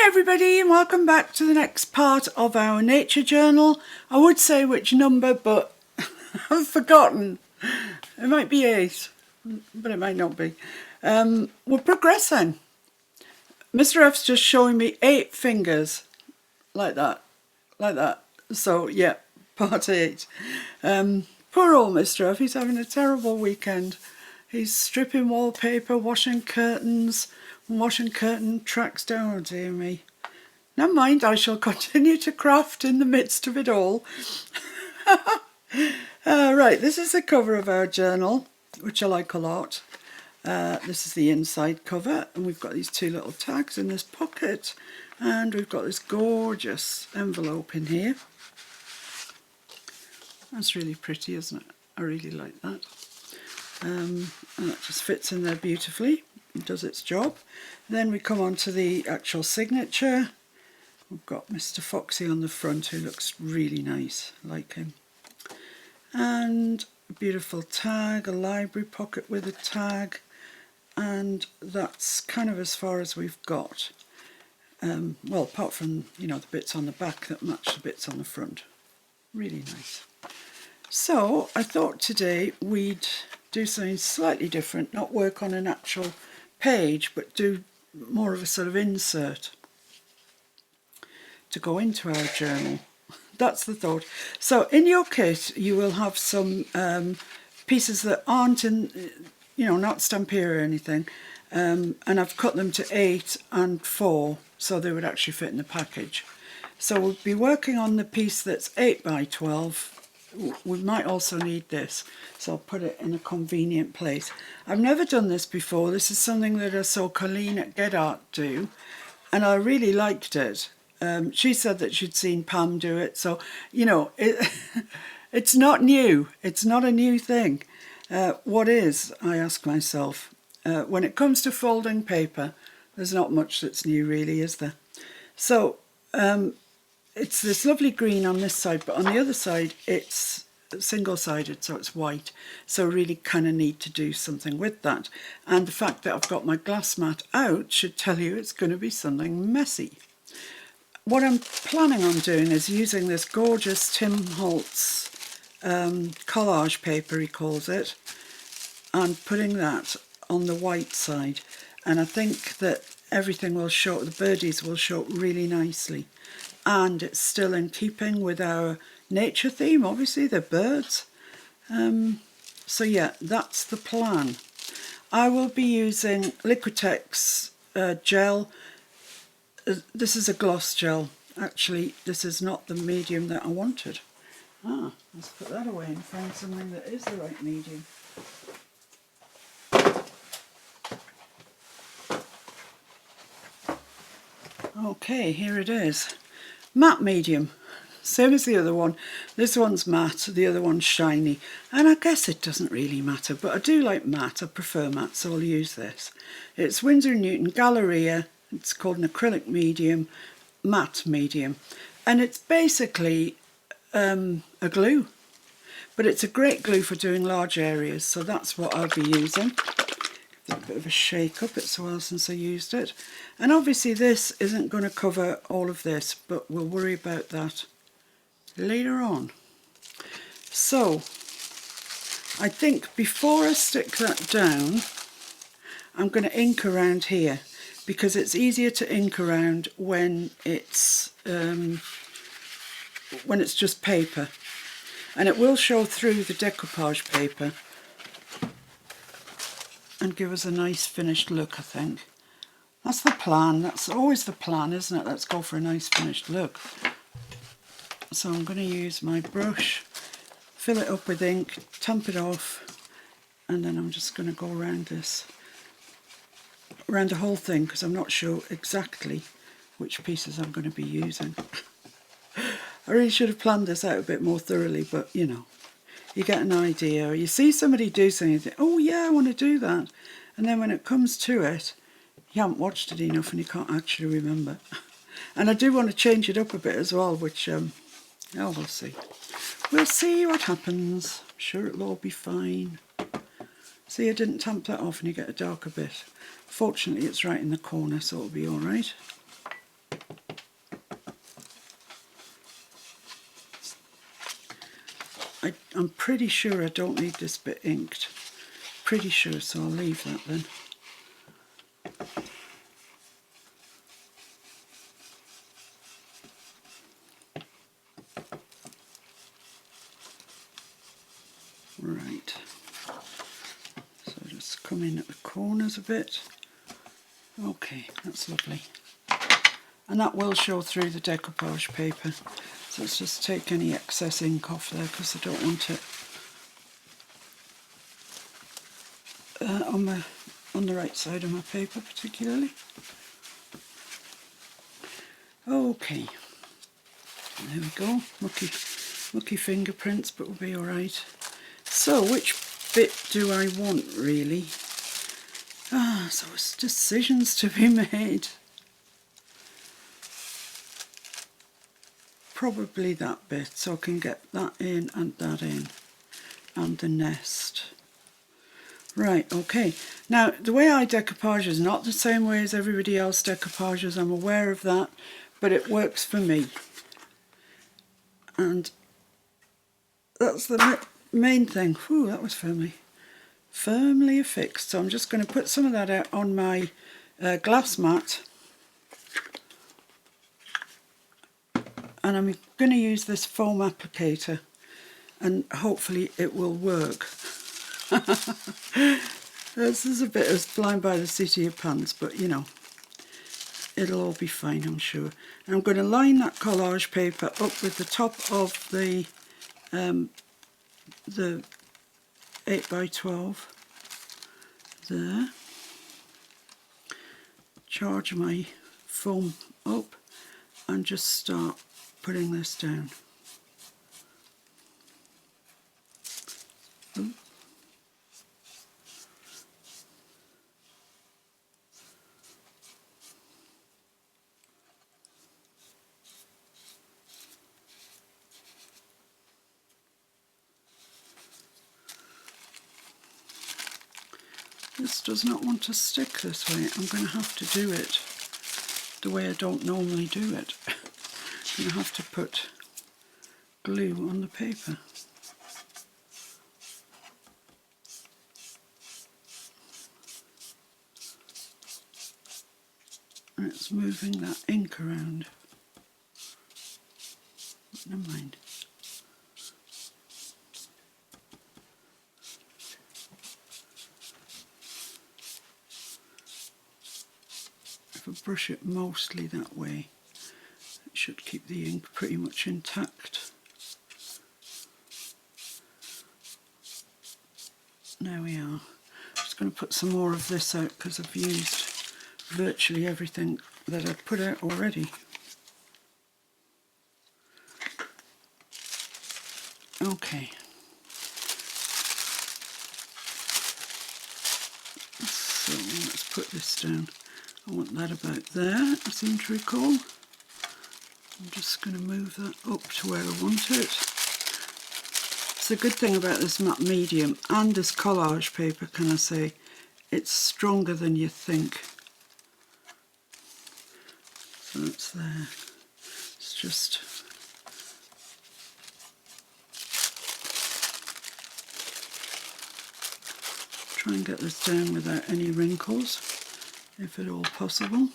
Hi everybody and welcome back to the next part of our nature journal. I would say which number, but I've forgotten. It might be 8, but it might not be. We're progressing. Mr. F's just showing me 8 fingers, like that. So yeah, part 8. Poor old Mr. F, he's having a terrible weekend. He's stripping wallpaper, washing curtains, washing curtain tracks down. Oh dear me. Never mind, I shall continue to craft in the midst of it all. Right, this is the cover of our journal, which I like a lot. This is the inside cover, and we've got these 2 little tags in this pocket, and we've got this gorgeous envelope in here. That's really pretty, isn't it? I really like that. And that just fits in there beautifully. It does its job. Then we come on to the actual signature. We've got Mr. Foxy on the front, who looks really nice. I like him. And a beautiful tag, a library pocket with a tag, and that's kind of as far as we've got. Well, apart from, you know, the bits on the back that match the bits on the front. Really nice. So I thought today we'd do something slightly different, not work on an actual page, but do more of a sort of insert to go into our journal. That's the thought. So in your kit you will have some pieces that aren't in, you know, not Stampede or anything, and I've cut them to 8 and 4 so they would actually fit in the package. So we'll be working on the piece that's 8 by 12. We might also need this, so I'll put it in a convenient place. I've never done this before. This is something that I saw Colleen at Get Art do, and I really liked it. She said that she'd seen Pam do it, so, you know, it's not new. It's not a new thing. What is, I ask myself, when it comes to folding paper, there's not much that's new really, is there? So, it's this lovely green on this side, but on the other side it's single-sided, so it's white. So I really kind of need to do something with that. And the fact that I've got my glass mat out should tell you it's going to be something messy. What I'm planning on doing is using this gorgeous Tim Holtz collage paper, he calls it, and putting that on the white side. And I think that everything will show, the birdies will show up really nicely. And it's still in keeping with our nature theme, obviously, they're birds. So yeah, that's the plan. I will be using Liquitex gel. This is a gloss gel. Actually, this is not the medium that I wanted. Let's put that away and find something that is the right medium. Okay, here it is. Matte medium, same as the other one. This one's matte, the other one's shiny, and I guess it doesn't really matter, but I do like matte. I prefer matte, so I'll use this. It's Winsor & Newton Galleria. It's called an acrylic medium, matte medium, and it's basically a glue, but it's a great glue for doing large areas, so that's what I'll be using. A bit of a shake up, it's a while since I used it. And obviously this isn't going to cover all of this, but we'll worry about that later on. So I think before I stick that down, I'm going to ink around here, because it's easier to ink around when it's just paper, and it will show through the decoupage paper and give us a nice finished look, I think. That's the plan. That's always the plan, isn't it? Let's go for a nice finished look. So I'm going to use my brush, fill it up with ink, tamp it off, and then I'm just going to go around this, around the whole thing, because I'm not sure exactly which pieces I'm going to be using. I really should have planned this out a bit more thoroughly, but you know, you get an idea, or you see somebody do something, you think, oh yeah, I want to do that. And then when it comes to it, you haven't watched it enough and you can't actually remember. And I do want to change it up a bit as well, which, oh, we'll see. We'll see what happens. I'm sure it'll all be fine. See, I didn't tamp that off and you get a darker bit. Fortunately, it's right in the corner, so it'll be all right. I'm pretty sure I don't need this bit inked. Pretty sure, so I'll leave that then. Right, so just come in at the corners a bit. Okay, that's lovely. And that will show through the decoupage paper. So let's just take any excess ink off there because I don't want it on the right side of my paper particularly. Okay, there we go. Mucky fingerprints, but we'll be alright. So which bit do I want really? So it's decisions to be made. Probably that bit, so I can get that in and that in, and the nest. Right, okay. Now, the way I decoupage is not the same way as everybody else decoupages, I'm aware of that, but it works for me. And that's the main thing. Whew, that was firmly affixed. So I'm just going to put some of that out on my glass mat. And I'm going to use this foam applicator and hopefully it will work. This is a bit as flying by the seat of your pants, but you know, it'll all be fine, I'm sure. And I'm going to line that collage paper up with the top of the 8x12 there. Charge my foam up and just start putting this down. Ooh. This does not want to stick this way. I'm going to have to do it the way I don't normally do it. I'm going to have to put glue on the paper. And it's moving that ink around. But never mind. If I brush it mostly that way, it should keep the ink pretty much intact. There we are. Just going to put some more of this out because I've used virtually everything that I've put out already. Okay. So let's put this down. I want that about there, I seem to recall. I'm just going to move that up to where I want it. It's a good thing about this matte medium and this collage paper, can I say, it's stronger than you think. So that's there. It's just try and get this down without any wrinkles, if at all possible.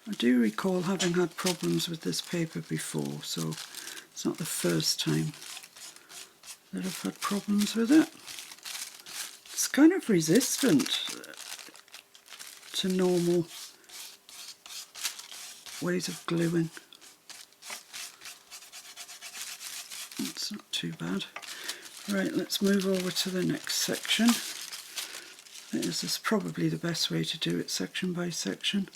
I do recall having had problems with this paper before, so it's not the first time that I've had problems with it. It's kind of resistant to normal ways of gluing. It's not too bad. Right, let's move over to the next section. This is probably the best way to do it, section by section.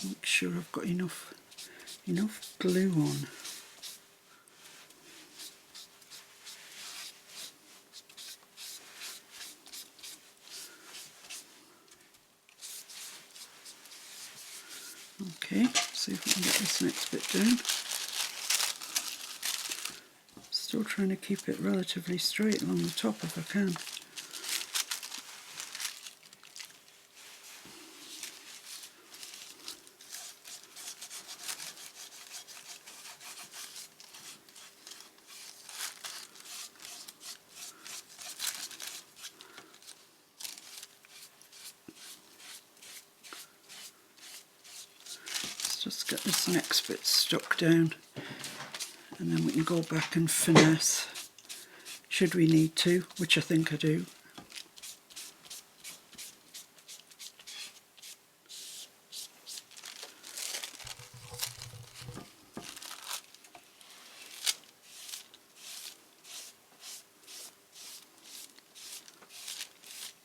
Make sure I've got enough glue on. Okay, see if we can get this next bit down. Still trying to keep it relatively straight along the top if I can. get this next bit stuck down, and then we can go back and finesse should we need to, which I think I do.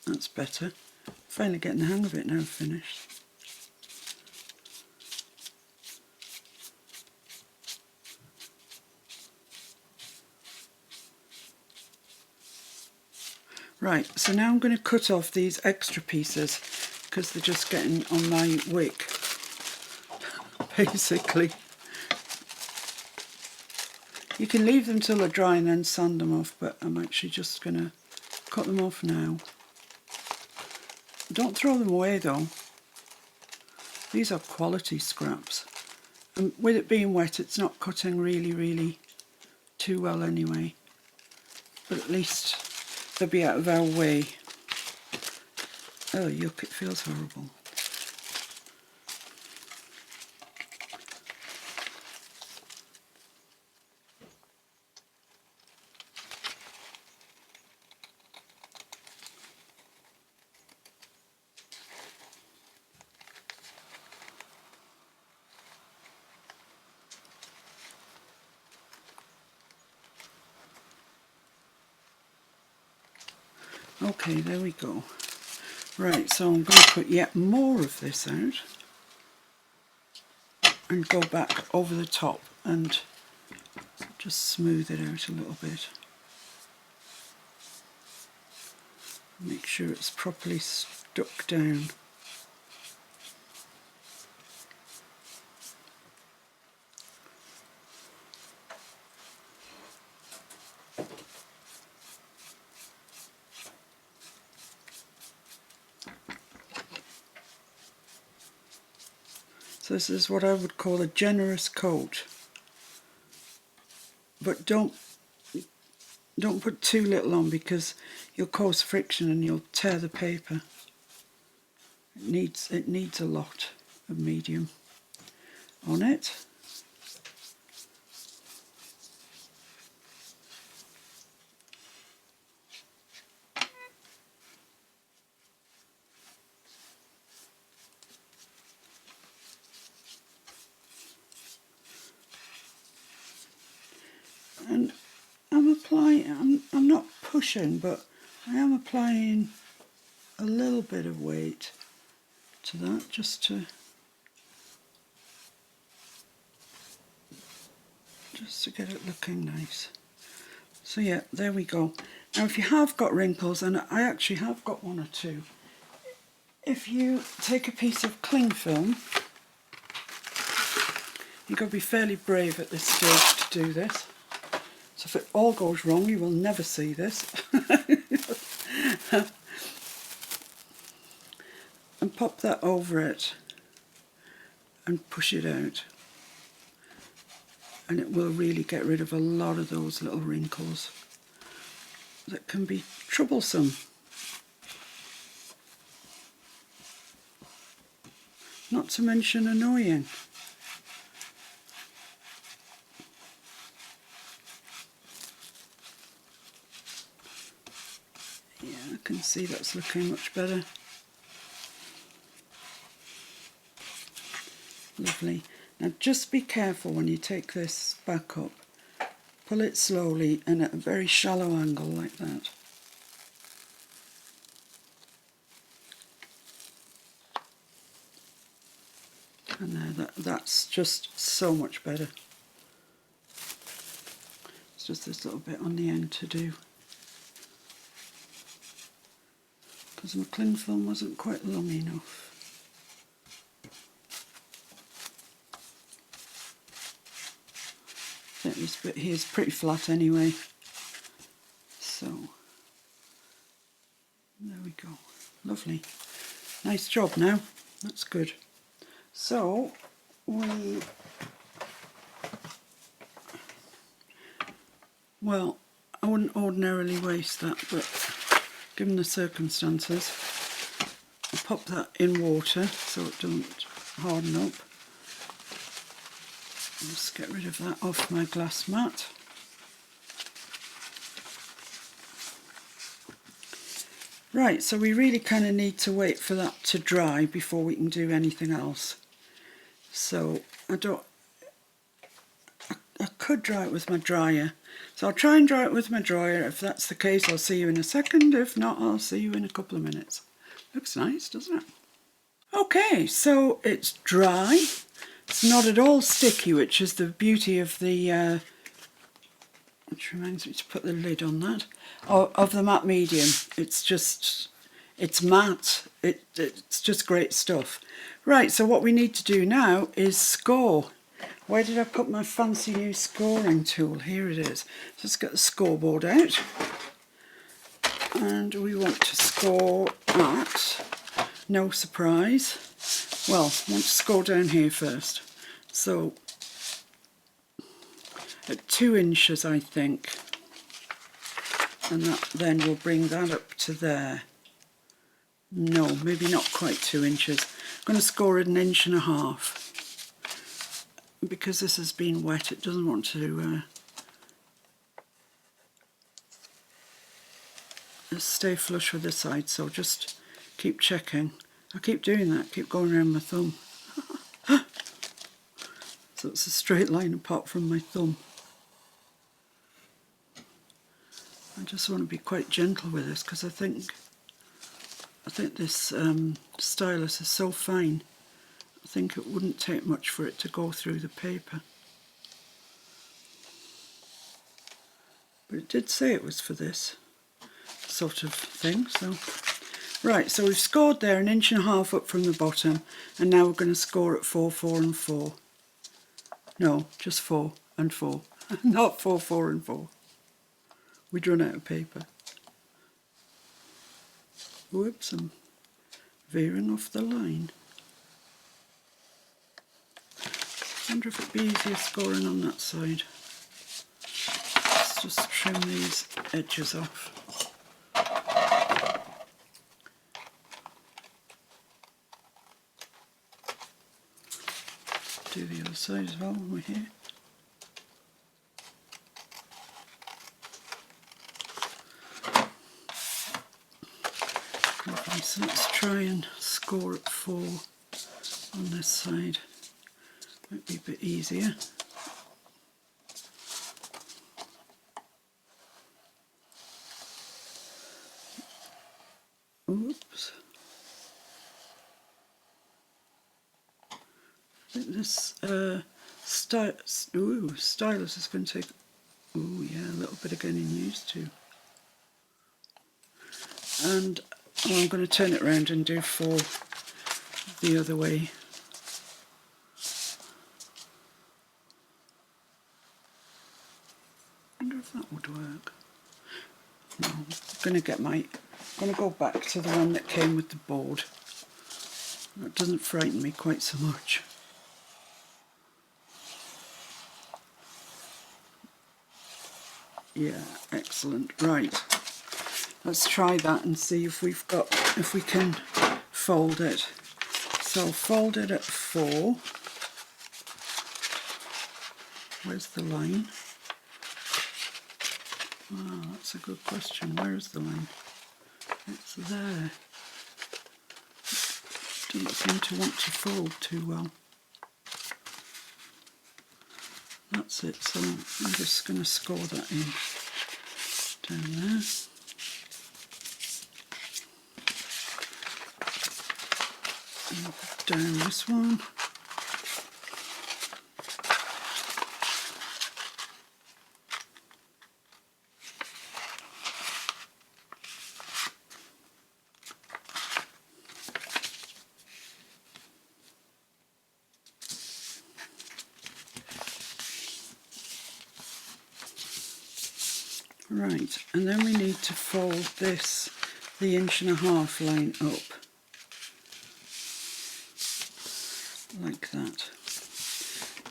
That's better. Finally getting the hang of it now, finished. Right, so now I'm going to cut off these extra pieces because they're just getting on my wick, basically. You can leave them till they're dry and then sand them off, but I'm actually just going to cut them off now. Don't throw them away though. These are quality scraps. And with it being wet, it's not cutting really too well anyway. But at least they'll be out of our way. Oh, yuck, it feels horrible. Okay, there we go. Right, so I'm going to put yet more of this out and go back over the top and just smooth it out a little bit. Make sure it's properly stuck down. So this is what I would call a generous coat, but don't put too little on because you'll cause friction and you'll tear the paper. It needs a lot of medium on it. And I'm not pushing, but I am applying a little bit of weight to that just to get it looking nice. So yeah, there we go. Now if you have got wrinkles, and I actually have got one or two, if you take a piece of cling film, you've got to be fairly brave at this stage to do this. So if it all goes wrong, you will never see this. And pop that over it and push it out. And it will really get rid of a lot of those little wrinkles that can be troublesome. Not to mention annoying. Yeah, I can see that's looking much better. Lovely. Now just be careful when you take this back up. Pull it slowly and at a very shallow angle like that. And there, that's just so much better. It's just this little bit on the end to do. Because my cling film wasn't quite long enough. This bit here is pretty flat anyway, so there we go. Lovely, nice job. Now that's good. So well, I wouldn't ordinarily waste that, but given the circumstances, I'll pop that in water so it doesn't harden up. Just get rid of that off my glass mat. Right, so we really kind of need to wait for that to dry before we can do anything else. So I could dry it with my dryer. So I'll try and dry it with my dryer. If that's the case, I'll see you in a second. If not, I'll see you in a couple of minutes. Looks nice, doesn't it? Okay, so it's dry. It's not at all sticky, which is the beauty of the, which reminds me to put the lid on that, of the matte medium. It's matte. It's just great stuff. Right, so what we need to do now is score. Where did I put my fancy new scoring tool? Here it is. Just get the scoreboard out. And we want to score at, no surprise, well, I want to score down here first. So, at 2 inches, I think. And that then will bring that up to there. No, maybe not quite 2 inches. I'm going to score at 1.5 inches. Because this has been wet, it doesn't want to stay flush with the side, so just keep checking. I keep doing that, keep going around my thumb. So it's a straight line apart from my thumb. I just want to be quite gentle with this because I think this stylus is so fine. I think it wouldn't take much for it to go through the paper. But it did say it was for this sort of thing, so. Right, so we've scored there 1.5 inches up from the bottom, and now we're going to score at 4, 4 and 4. No, just 4 and 4. Not 4, 4 and 4. We'd run out of paper. Whoops, I'm veering off the line. I wonder if it'd be easier scoring on that side. Let's just trim these edges off. Do the other side as well when we're here. Okay, so let's try and score at 4 on this side. Might be a bit easier. Oops. I think this stylus is going to take, a little bit of getting used to. And I'm going to turn it around and do 4 the other way. I wonder if that would work. No, I'm going to go back to the one that came with the board. That doesn't frighten me quite so much. Yeah, excellent. Right, let's try that and see if we can fold it. So fold it at 4. Where's the line? Oh, that's a good question. Where is the line? It's there. Doesn't seem to want to fold too well. That's it, so I'm just going to score that in down there. And down this one. Right, and then we need to fold this, the 1.5 inch line up, like that.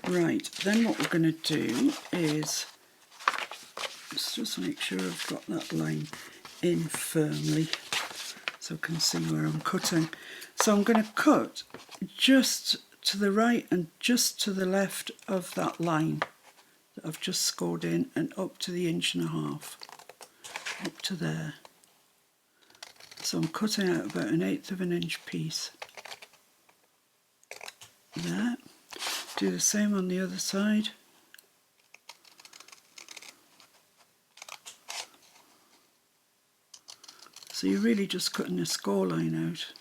Right, then what we're going to do is, let's just make sure I've got that line in firmly so I can see where I'm cutting. So I'm going to cut just to the right and just to the left of that line that I've just scored in, and up to the 1.5 inches, up to there. So I'm cutting out about 1/8 of an inch piece there. Do the same on the other side. So you're really just cutting a score line out,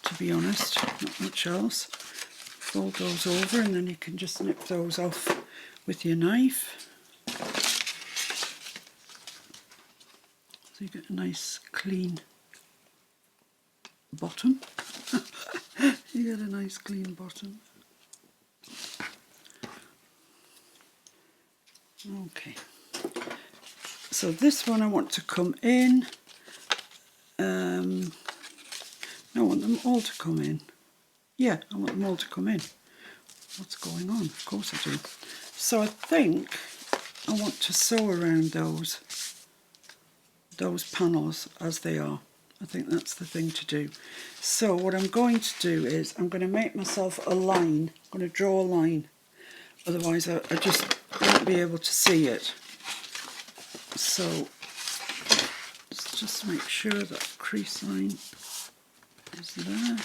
to be honest, not much else. Fold those over and then you can just nip those off with your knife. So you get a nice clean bottom. You get a nice clean bottom. Okay. So this one I want to come in. I want them all to come in. Yeah, I want them all to come in. What's going on? Of course I do. So I think I want to sew around those panels as they are. I think that's the thing to do. So what I'm going to do is I'm going to make myself a line. I'm going to draw a line. Otherwise I just won't be able to see it. So let's just make sure that crease line is there.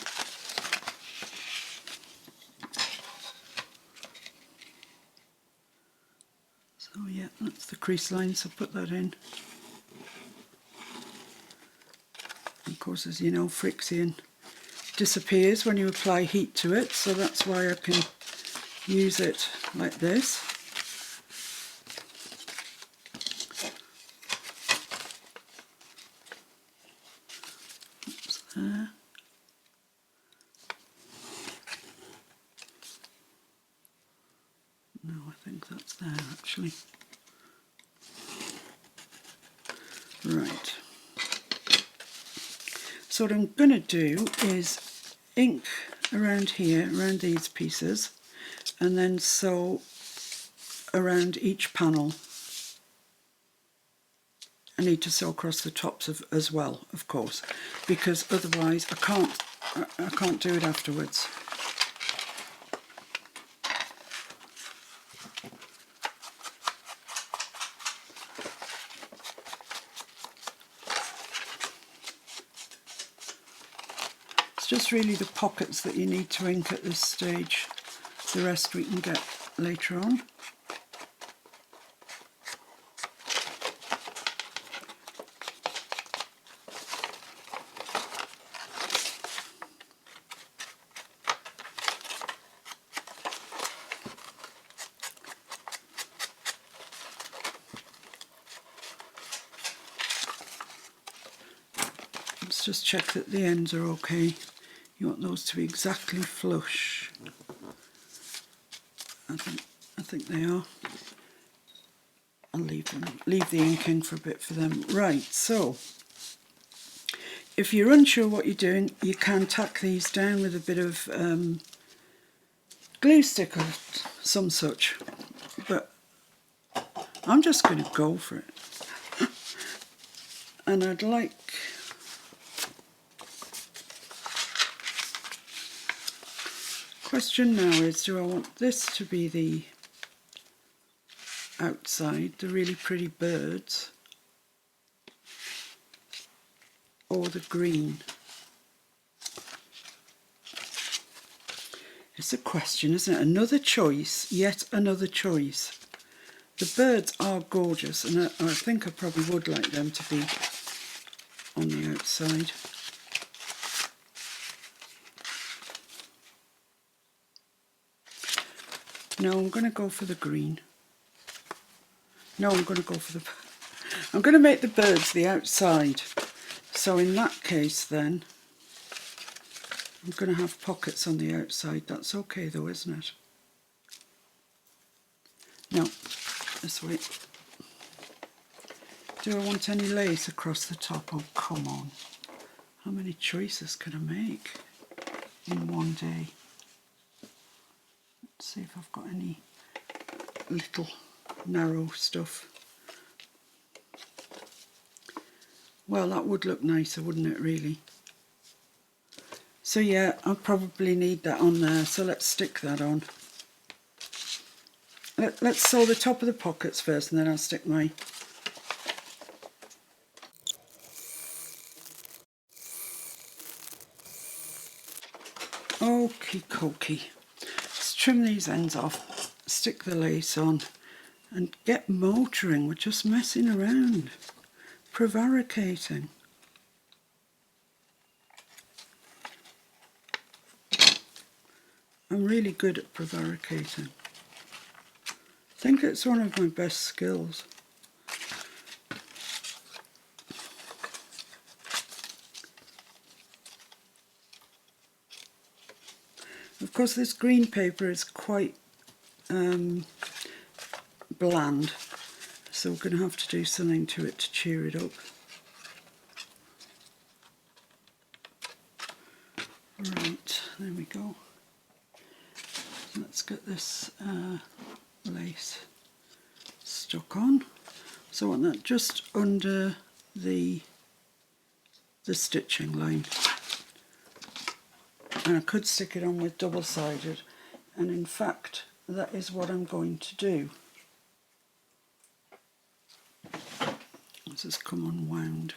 So yeah, that's the crease line, so put that in. Of course, as you know, friction disappears when you apply heat to it, so that's why I can use it like this. Oops, there. No, I think that's there actually. Right. So what I'm going to do is ink around here, around these pieces, and then sew around each panel. I need to sew across the tops as well, of course, because otherwise I can't do it afterwards. It's just really the pockets that you need to ink at this stage. The rest we can get later on. Let's just check that the ends are okay. You want those to be exactly flush. I think they are. I'll leave the inking for a bit for them. Right, so if you're unsure what you're doing, you can tack these down with a bit of glue stick or some such, but I'm just going to go for it. And I'd like question now is, do I want this to be the outside, the really pretty birds, or the green? It's a question, isn't it? Another choice, yet another choice. The birds are gorgeous, and I think I probably would like them to be on the outside. No, I'm going to go for the green. No, I'm going to go for the... I'm going to make the birds the outside. So in that case then, I'm going to have pockets on the outside. That's okay though, isn't it? No, this way. Do I want any lace across the top? Oh, come on. How many choices can I make in one day? Let's see if I've got any little narrow stuff. Well, that would look nicer, wouldn't it, really? So yeah, I'll probably need that on there, so let's stick that on. Let's sew the top of the pockets first, and then I'll stick my... Okie dokie. Let's trim these ends off, stick the lace on, and get motoring. We're just messing around, prevaricating. I'm really good at prevaricating. I think it's one of my best skills. Of course, this green paper is quite bland, so we're going to have to do something to it to cheer it up. Right, there we go. Let's get this lace stuck on. So I want that just under the stitching line. And I could stick it on with double-sided, and in fact that is what I'm going to do. This has come unwound.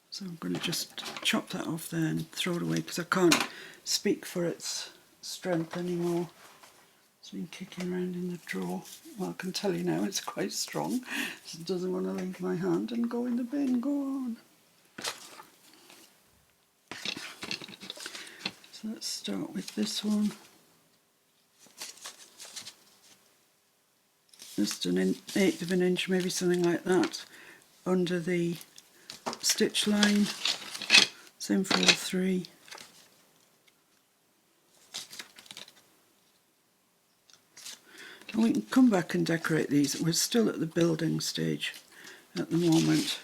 So I'm going to just chop that off there and throw it away, because I can't speak for its strength anymore. It's been kicking around in the drawer. Well, I can tell you now it's quite strong. It doesn't want to leave my hand and go in the bin. Go on. So let's start with this one. Just an 1/8 of an inch, maybe something like that, under the stitch line. Same for all three. And we can come back and decorate these. We're still at the building stage at the moment.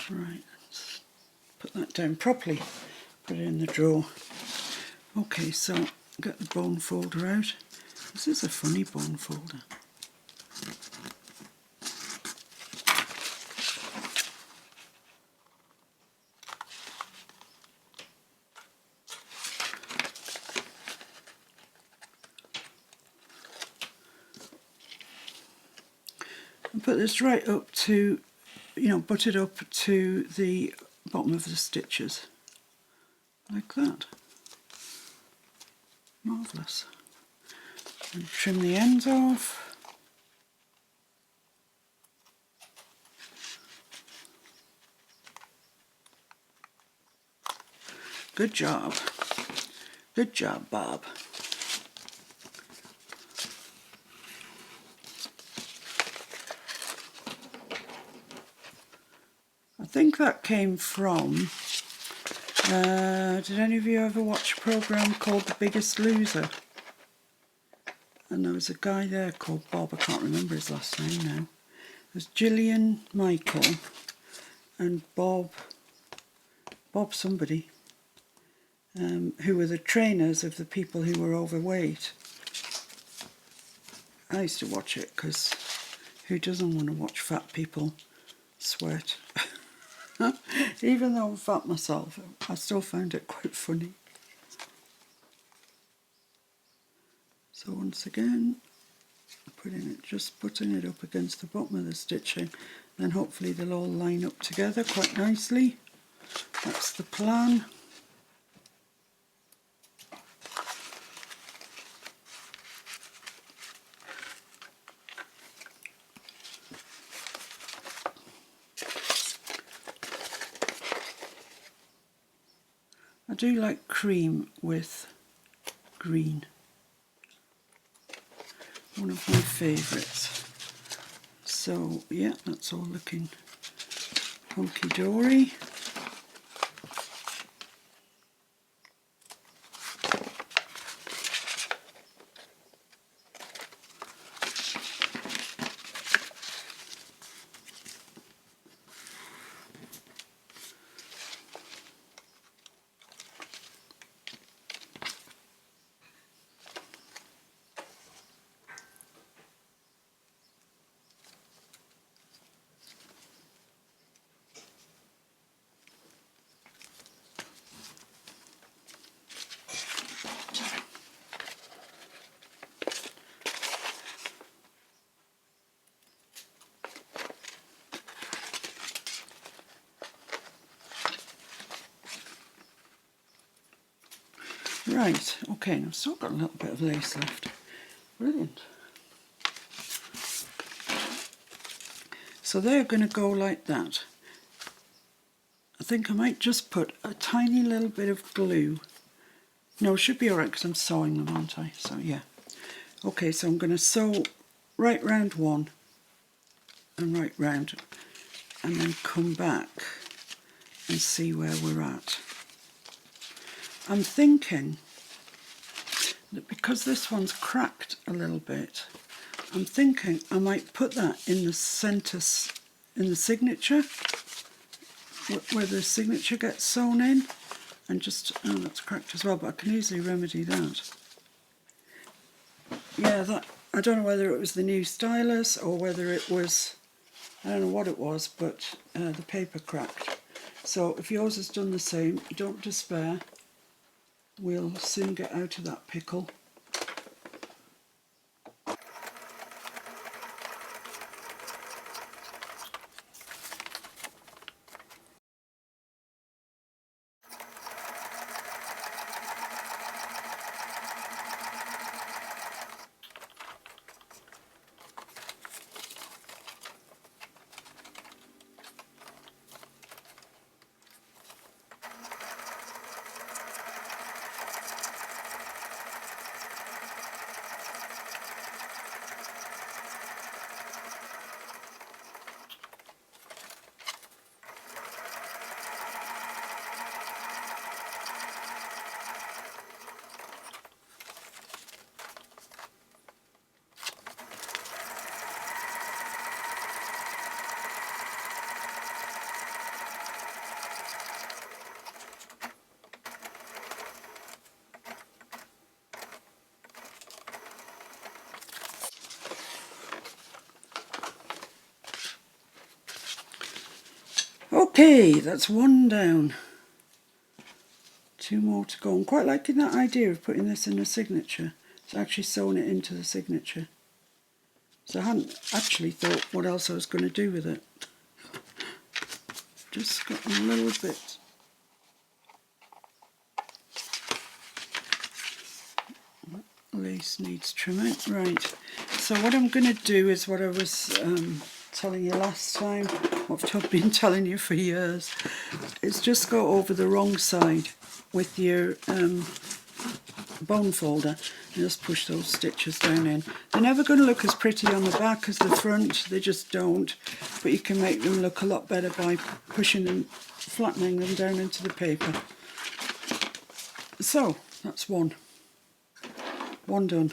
Right, let's put that down properly, put it in the drawer. Okay, so get the bone folder out. This is a funny bone folder. And put this right up to, butt it up to the bottom of the stitches, like that. Marvellous. And trim the ends off. Good job. Good job, Bob. I think that came from, did any of you ever watch a programme called The Biggest Loser? And there was a guy there called Bob, I can't remember his last name now. It was Gillian, Michael, and Bob somebody, who were the trainers of the people who were overweight. I used to watch it because who doesn't want to watch fat people sweat? Even though I'm fat myself, I still found it quite funny. So once again, just putting it up against the bottom of the stitching, then hopefully they'll all line up together quite nicely. That's the plan. I do like cream with green. One of my favourites. So yeah, that's all looking hunky-dory. Right, okay, and I've still got a little bit of lace left. Brilliant. So they're going to go like that. I think I might just put a tiny little bit of glue. No, it should be alright because I'm sewing them, aren't I? So yeah. Okay, so I'm going to sew right round one and right round, and then come back and see where we're at. I'm thinking that because this one's cracked a little bit, I'm thinking I might put that in the centre, in the signature, where the signature gets sewn in, and just, oh, that's cracked as well, but I can easily remedy that. Yeah, that, I don't know whether it was the new stylus or whether it was, I don't know what it was, but the paper cracked. So if yours has done the same, don't despair. We'll soon get out of that pickle. Okay, that's one down. Two more to go. I'm quite liking that idea of putting this in a signature. It's actually sewing it into the signature. So I hadn't actually thought what else I was going to do with it. Just got a little bit. Lace needs trimming. Right, so what I'm going to do is what I was telling you last time, what I've been telling you for years, is just go over the wrong side with your bone folder and just push those stitches down in. They're never going to look as pretty on the back as the front, they just don't, but you can make them look a lot better by pushing them, flattening them down into the paper. So that's one done.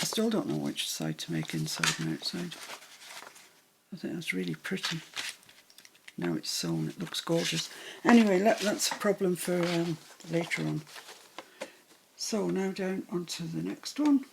I still don't know which side to make inside and outside. I think that's really pretty. Now it's sewn, it looks gorgeous. Anyway, that's a problem for later on. So now down onto the next one.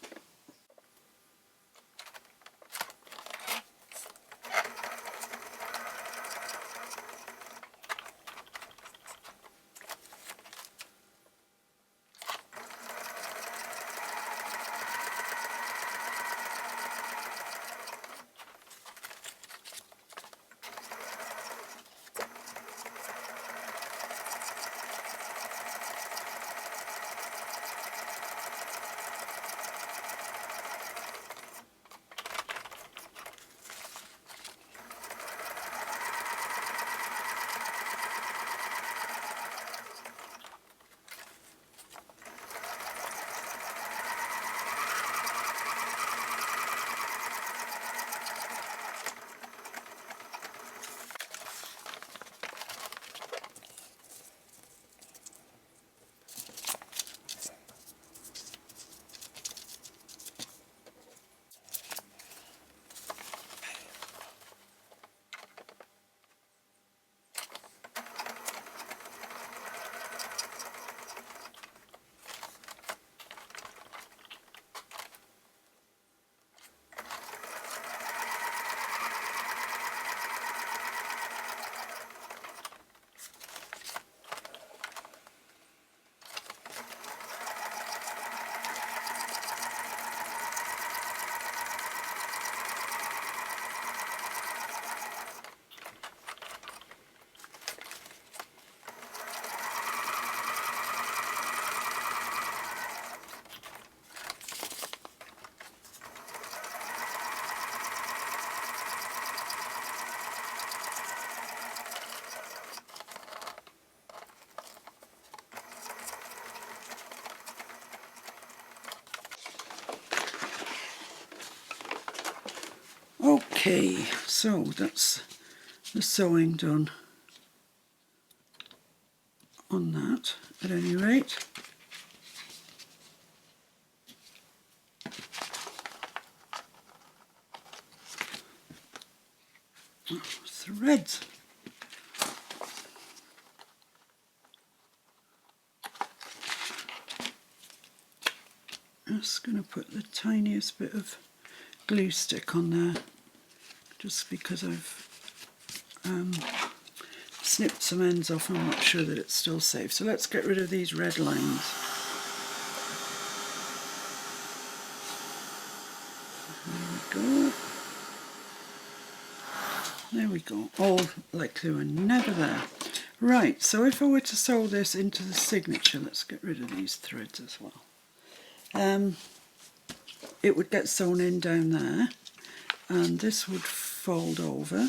Okay, so that's the sewing done on that at any rate. Oh, threads. Just going to put the tiniest bit of glue stick on there, just because I've snipped some ends off and I'm not sure that it's still safe. So let's get rid of these red lines. There we go, all like they were never there. Right, so if I were to sew this into the signature, let's get rid of these threads as well. It would get sewn in down there, and this would fold over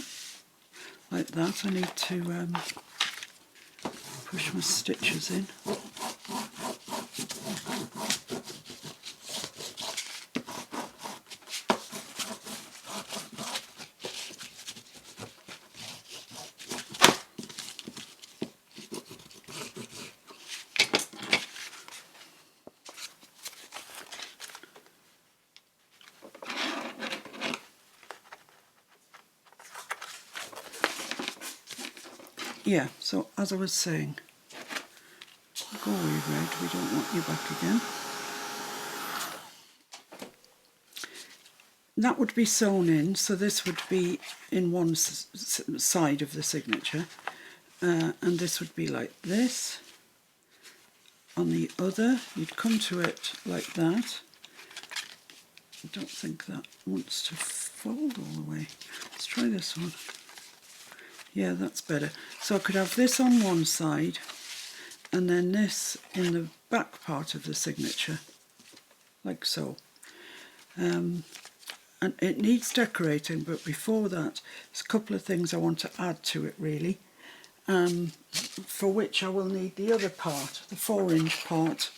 like that. I need to push my stitches in. Yeah, so as I was saying, go away red, we don't want you back again. That would be sewn in, so this would be in one side of the signature, and this would be like this. On the other, you'd come to it like that. I don't think that wants to fold all the way. Let's try this one. Yeah, that's better. So I could have this on one side and then this in the back part of the signature, like so. And it needs decorating, but before that, there's a couple of things I want to add to it really, for which I will need the other part, the 4-inch part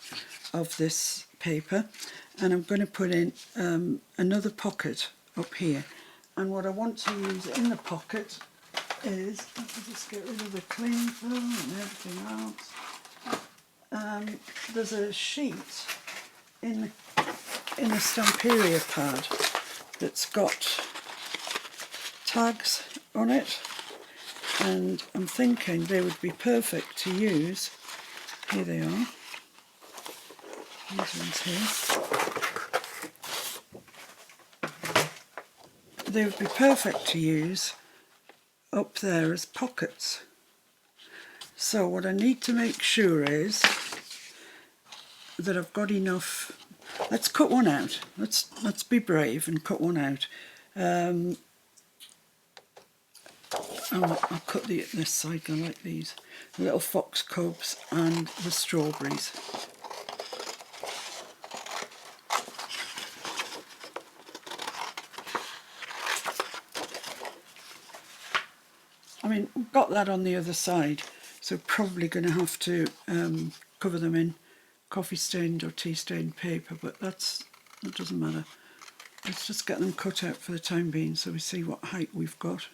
of this paper, and I'm going to put in another pocket up here. And what I want to use in the pocket is, let me just get rid of the cling film and everything else. There's a sheet in the Stamperia pad that's got tags on it, and I'm thinking they would be perfect to use. Here they are, these ones here. They would be perfect to use up there as pockets. So what I need to make sure is that I've got enough. Let's cut one out. Let's be brave and cut one out. I'll cut this side. I like these, the little fox cubs and the strawberries. I mean, we've got that on the other side, so probably going to have to cover them in coffee stained or tea stained paper, but that doesn't matter. Let's just get them cut out for the time being so we see what height we've got,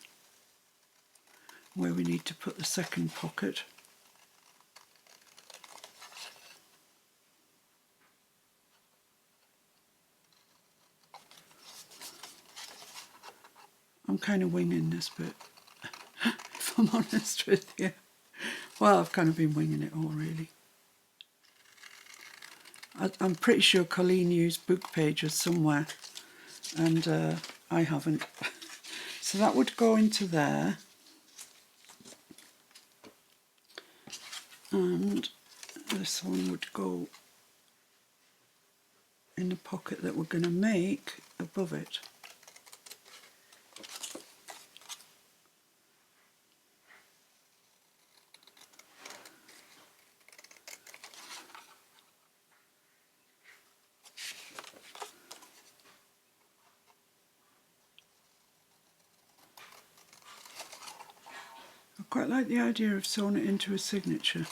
where we need to put the second pocket. I'm kind of winging this bit, if I'm honest with you. Well, I've kind of been winging it all really. I'm pretty sure Colleen used book pages somewhere, and I haven't. So that would go into there, and this one would go in the pocket that we're going to make above it. I quite like the idea of sewing it into a signature.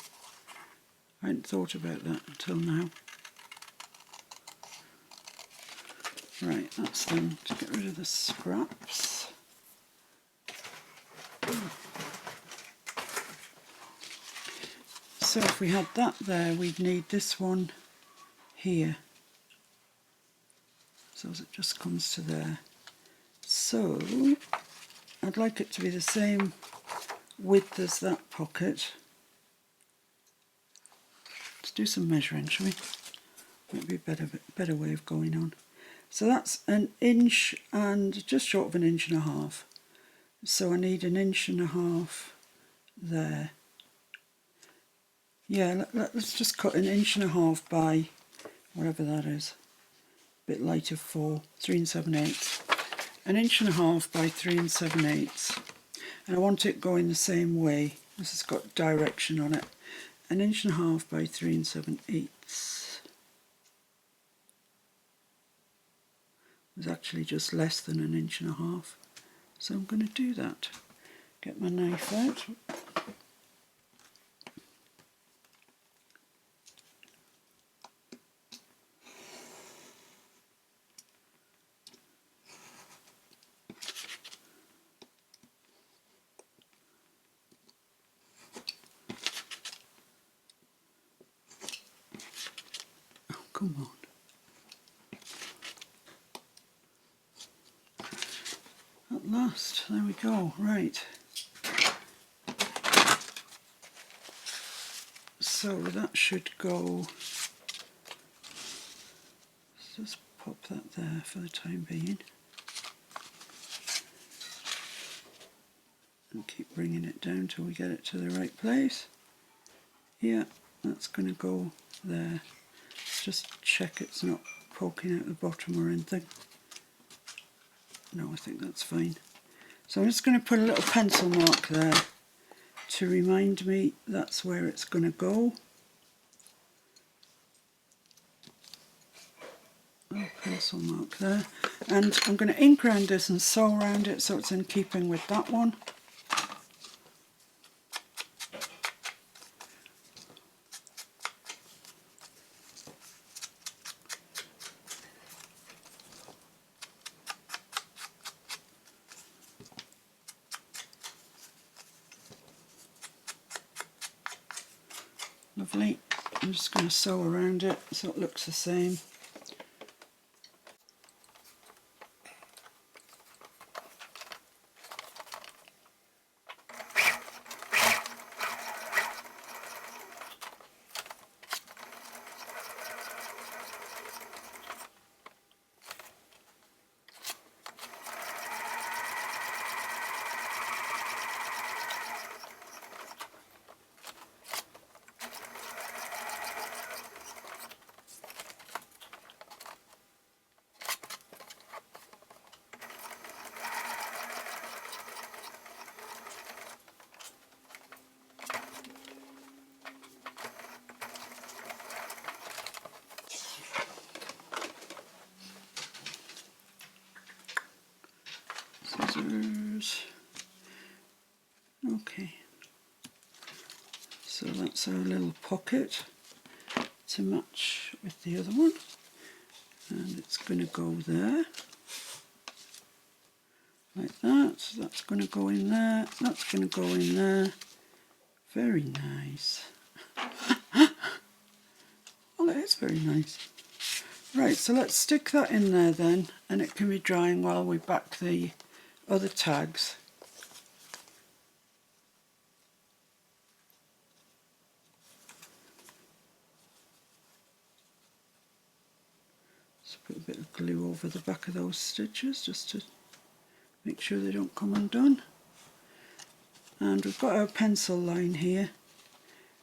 I hadn't thought about that until now. Right, that's them to get rid of the scraps. So if we had that there, we'd need this one here. So as it just comes to there. So I'd like it to be the same width as that pocket. Let's do some measuring, shall we? Might be a better way of going on. So that's 1 inch and just short of 1.5 inches. So I need 1.5 inches there. Yeah, let's just cut 1.5 inches by whatever that is. A bit light of 3 7/8. 1.5 inches by 3 7/8. And I want it going the same way. This has got direction on it. 1.5 inches by 3 7/8. It's actually just less than 1.5 inches. So I'm going to do that. Get my knife out. Oh, come on. At last, there we go, right. So that should go, let's just pop that there for the time being. And keep bringing it down till we get it to the right place. Yeah, that's going to go there. Let's just check it's not poking out the bottom or anything. No, I think that's fine. So I'm just going to put a little pencil mark there to remind me that's where it's going to go. Oh, pencil mark there. And I'm going to ink around this and sew around it so it's in keeping with that one. Lovely. I'm just going to sew around it so it looks the same. Scissors. Okay, so that's our little pocket to match with the other one, and it's going to go there like that. So that's going to go in there, that's going to go in there. Very nice. Well, it is very nice. Right, so let's stick that in there then, and it can be drying while we back the other tags. Just put a bit of glue over the back of those stitches just to make sure they don't come undone. And we've got our pencil line here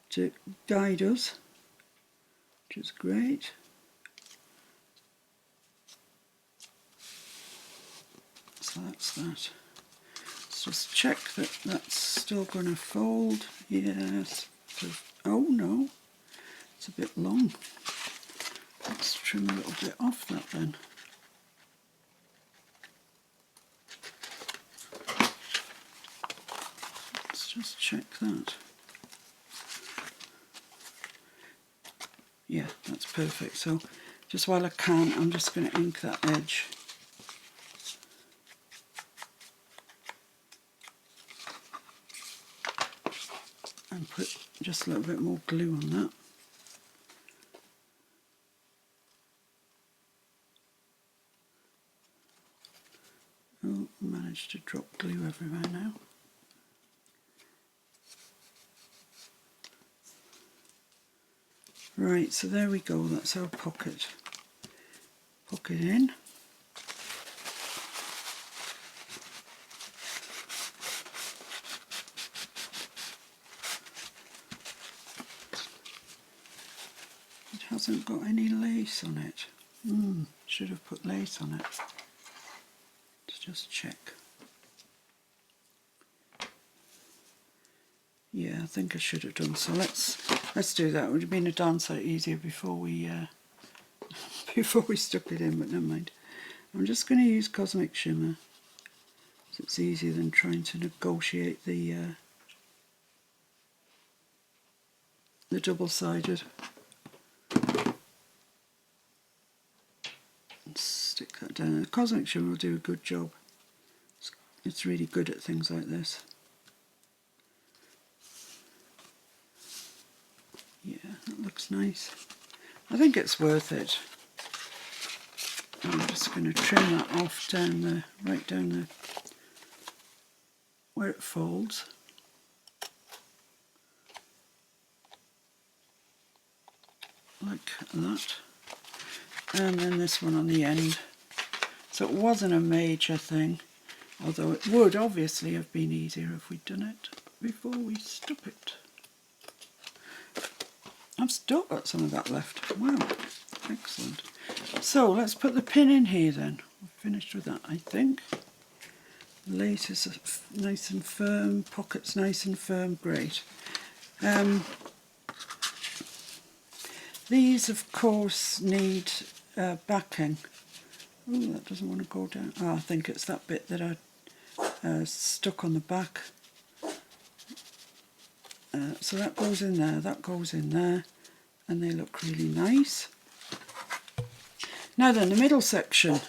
to guide us, which is great. So that's that. Let's just check that that's still going to fold. Yes. Oh no, it's a bit long. Let's trim a little bit off that then. Let's just check that. Yeah, that's perfect. So just while I can, I'm just going to ink that edge. And put just a little bit more glue on that. Oh, managed to drop glue everywhere now. Right, so there we go, that's our pocket. Pocket in. It hasn't got any lace on it. Should have put lace on it. Let's just check. Yeah, I think I should have done so. Let's do that. It would have been a darn sight easier before we before we stuck it in, but never mind. I'm just going to use Cosmic Shimmer. So it's easier than trying to negotiate the double-sided. Stick that down. The Cosmic Shimmer will do a good job. It's really good at things like this. Yeah, that looks nice. I think it's worth it. I'm just going to trim that off down the, right down the, where it folds. Like that. And then this one on the end. So it wasn't a major thing, although it would obviously have been easier if we'd done it before we stuck it. I've still got some of that left. Wow, excellent. So let's put the pin in here then. We're finished with that, I think. The lace is nice and firm, pocket's nice and firm, great. These, of course, need backing. Oh, that doesn't want to go down. Oh, I think it's that bit that I stuck on the back. So that goes in there, that goes in there, and they look really nice. Now then, the middle section.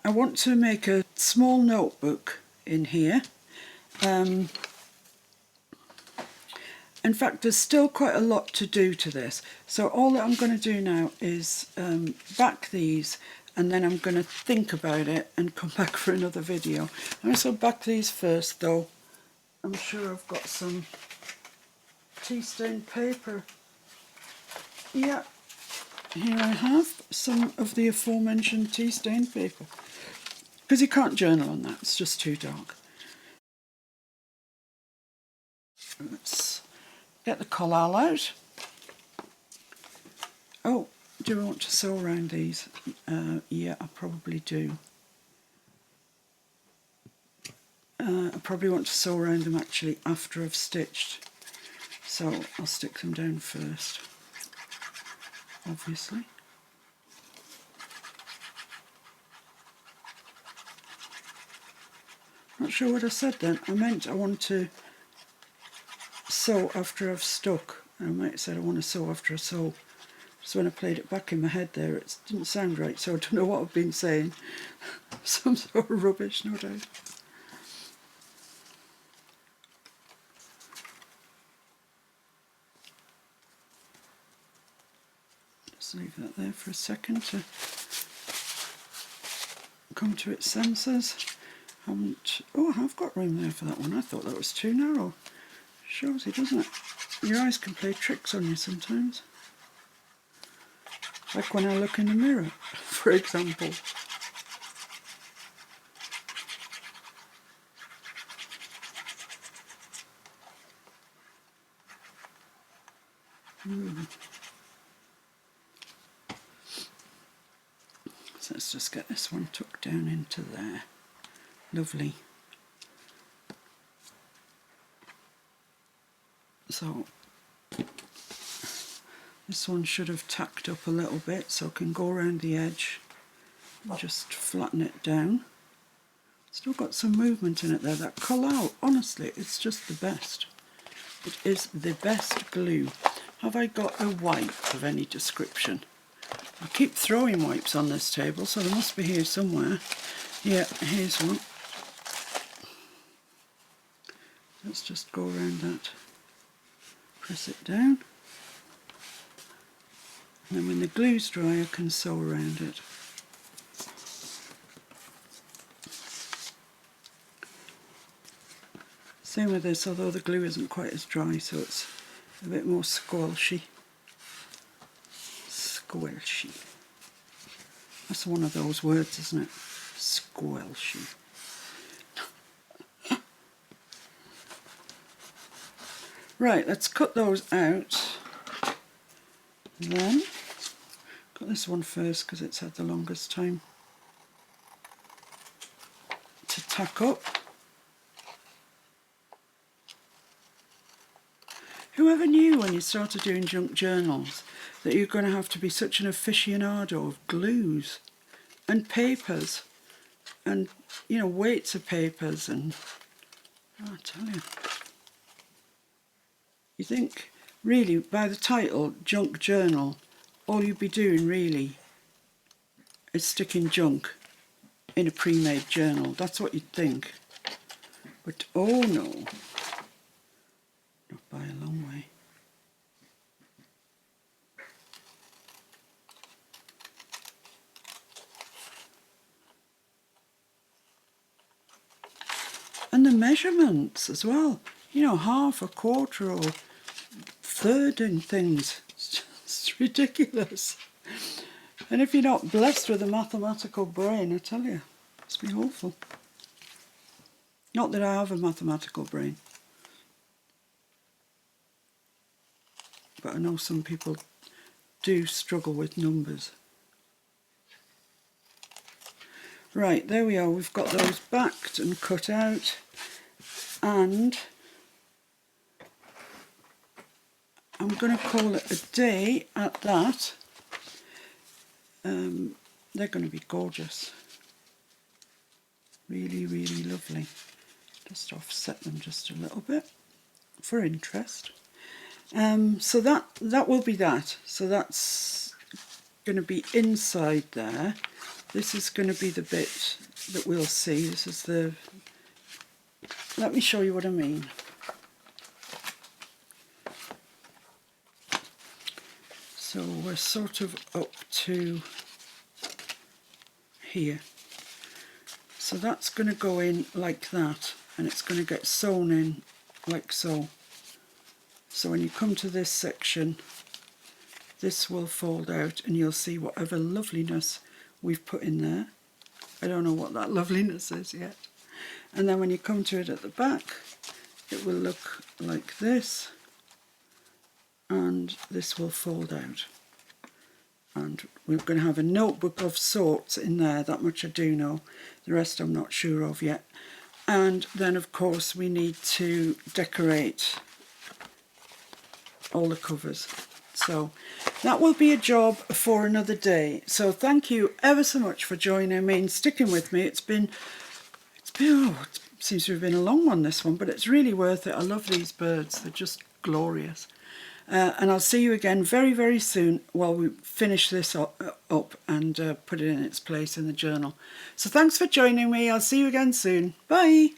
I want to make a small notebook in here. In fact, there's still quite a lot to do to this. So all that I'm going to do now is back these, and then I'm going to think about it and come back for another video. I'm going to back these first though. I'm sure I've got some tea stain paper. Yeah, here I have some of the aforementioned tea stain paper. Because you can't journal on that, it's just too dark. Let's get the collal out. Oh, do I want to sew around these? Yeah, I probably do. I probably want to sew around them actually after I've stitched. So I'll stick them down first, obviously. Not sure what I said then. I meant I want to sew after I've stuck. I might have said I want to sew after I sew. So when I played it back in my head there, it didn't sound right, so I don't know what I've been saying. Some sort of rubbish, no doubt. Just leave that there for a second to come to its senses. Oh, I've got room there for that one. I thought that was too narrow. Shows you, doesn't it? Your eyes can play tricks on you sometimes. Like when I look in the mirror, for example. So let's just get this one tucked down into there. Lovely. So this one should have tacked up a little bit, so I can go around the edge and just flatten it down. Still got some movement in it there. That collal, honestly, it's just the best. It is the best glue. have I got a wipe of any description? I keep throwing wipes on this table, so they must be here somewhere. Yeah, here's one. Let's just go around that. Press it down. And then when the glue's dry, I can sew around it. Same with this, although the glue isn't quite as dry, so it's a bit more squelchy. Squelchy. That's one of those words, isn't it? Squelchy. Right, let's cut those out. Then, cut this one first because it's had the longest time to tack up. Whoever knew when you started doing junk journals that you're going to have to be such an aficionado of glues and papers and, you know, weights of papers and, oh, I tell you. You think, really, by the title, junk journal, all you'd be doing really is sticking junk in a pre-made journal. That's what you'd think. But oh no, not by a long way. And the measurements as well. You know, half, a quarter or third in things. It's just ridiculous. And if you're not blessed with a mathematical brain, I tell you, it's been awful. Not that I have a mathematical brain. But I know some people do struggle with numbers. Right, there we are. We've got those backed and cut out. And I'm going to call it a day at that. They're going to be gorgeous. Really, really lovely. Just offset them just a little bit for interest. So that will be that. So that's going to be inside there. This is going to be the bit that we'll see. This is the... Let me show you what I mean. So we're sort of up to here. So that's going to go in like that, and it's going to get sewn in like so. So when you come to this section, this will fold out and you'll see whatever loveliness we've put in there. I don't know what that loveliness is yet. And then when you come to it at the back, it will look like this, and this will fold out. And we're going to have a notebook of sorts in there, that much I do know. The rest I'm not sure of yet. And then of course we need to decorate all the covers. So that will be a job for another day. So thank you ever so much for joining me and sticking with me. It seems to have been a long one, this one, but it's really worth it. I love these birds. They're just glorious. And I'll see you again very, very soon while we finish this up and put it in its place in the journal. So thanks for joining me. I'll see you again soon. Bye.